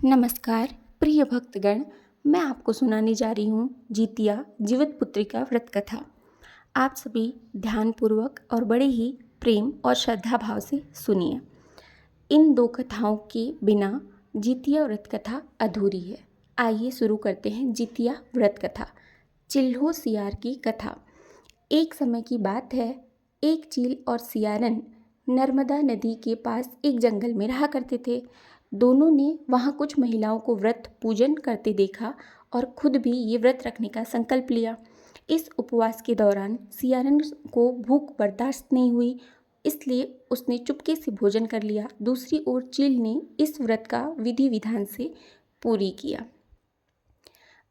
नमस्कार प्रिय भक्तगण। मैं आपको सुनाने जा रही हूँ जितिया जीवित पुत्री का व्रत कथा। आप सभी ध्यानपूर्वक और बड़े ही प्रेम और श्रद्धा भाव से सुनिए। इन दो कथाओं के बिना जितिया व्रत कथा अधूरी है। आइए शुरू करते हैं जितिया व्रत कथा। चिल्हो सियार की कथा। एक समय की बात है, एक चील और सियारन नर्मदा नदी के पास एक जंगल में रहा करते थे। दोनों ने वहाँ कुछ महिलाओं को व्रत पूजन करते देखा और खुद भी ये व्रत रखने का संकल्प लिया। इस उपवास के दौरान सियारन को भूख बर्दाश्त नहीं हुई, इसलिए उसने चुपके से भोजन कर लिया। दूसरी ओर चील ने इस व्रत का विधि विधान से पूरी किया।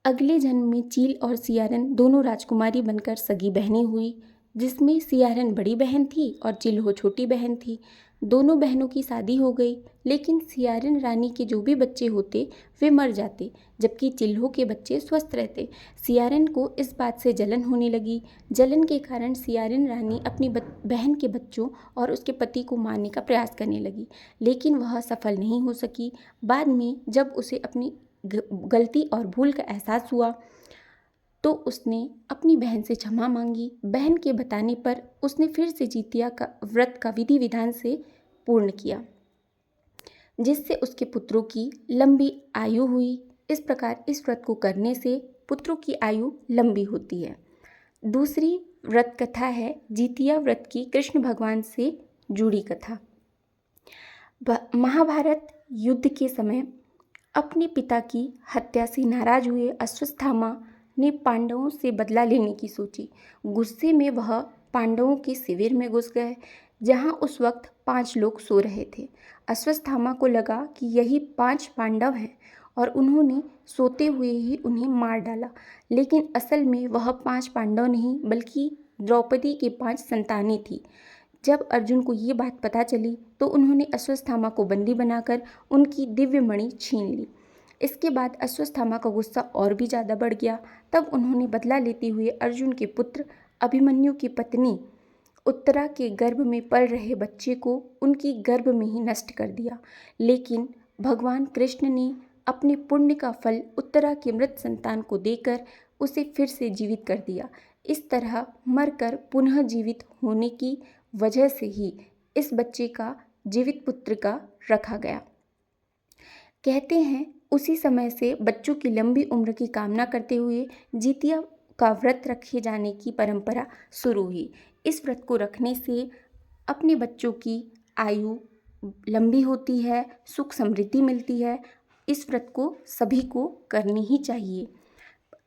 अगले जन्म में चील और सियारन दोनों राजकुमारी बनकर सगी बहनें हुई, जिसमें सियारन बड़ी बहन थी और चिल्हो छोटी बहन थी। दोनों बहनों की शादी हो गई, लेकिन सियारन रानी के जो भी बच्चे होते वे मर जाते, जबकि चिल्हो के बच्चे स्वस्थ रहते। सियारन को इस बात से जलन होने लगी। जलन के कारण सियारन रानी अपनी बहन के बच्चों और उसके पति को मारने का प्रयास करने लगी, लेकिन वह सफल नहीं हो सकी। बाद में जब उसे अपनी गलती और भूल का एहसास हुआ तो उसने अपनी बहन से क्षमा मांगी। बहन के बताने पर उसने फिर से जितिया का व्रत का विधि विधान से पूर्ण किया, जिससे उसके पुत्रों की लंबी आयु हुई। इस प्रकार इस व्रत को करने से पुत्रों की आयु लंबी होती है। दूसरी व्रत कथा है जितिया व्रत की कृष्ण भगवान से जुड़ी कथा। महाभारत युद्ध के समय अपने पिता की हत्या से नाराज हुए अश्वत्थामा ने पांडवों से बदला लेने की सोची। गुस्से में वह पांडवों के शिविर में घुस गए, जहां उस वक्त 5 लोग सो रहे थे। अश्वत्थामा को लगा कि यही 5 पांडव हैं और उन्होंने सोते हुए ही उन्हें मार डाला, लेकिन असल में वह 5 पांडव नहीं बल्कि द्रौपदी के 5 संतानें थीं। जब अर्जुन को ये बात पता चली तो उन्होंने अश्वत्थामा को बंदी बनाकर उनकी दिव्य मणि छीन ली। इसके बाद अश्वत्थामा का गुस्सा और भी ज़्यादा बढ़ गया। तब उन्होंने बदला लेते हुए अर्जुन के पुत्र अभिमन्यु की पत्नी उत्तरा के गर्भ में पल रहे बच्चे को उनकी गर्भ में ही नष्ट कर दिया। लेकिन भगवान कृष्ण ने अपने पुण्य का फल उत्तरा के मृत संतान को देकर उसे फिर से जीवित कर दिया। इस तरह मरकर पुनः जीवित होने की वजह से ही इस बच्चे का जीवित पुत्र का रखा गया। कहते हैं उसी समय से बच्चों की लंबी उम्र की कामना करते हुए जितिया का व्रत रखे जाने की परंपरा शुरू हुई। इस व्रत को रखने से अपने बच्चों की आयु लंबी होती है, सुख समृद्धि मिलती है। इस व्रत को सभी को करनी ही चाहिए।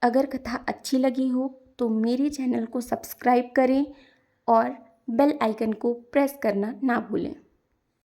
अगर कथा अच्छी लगी हो तो मेरे चैनल को सब्सक्राइब करें और बेल आइकन को प्रेस करना ना भूलें।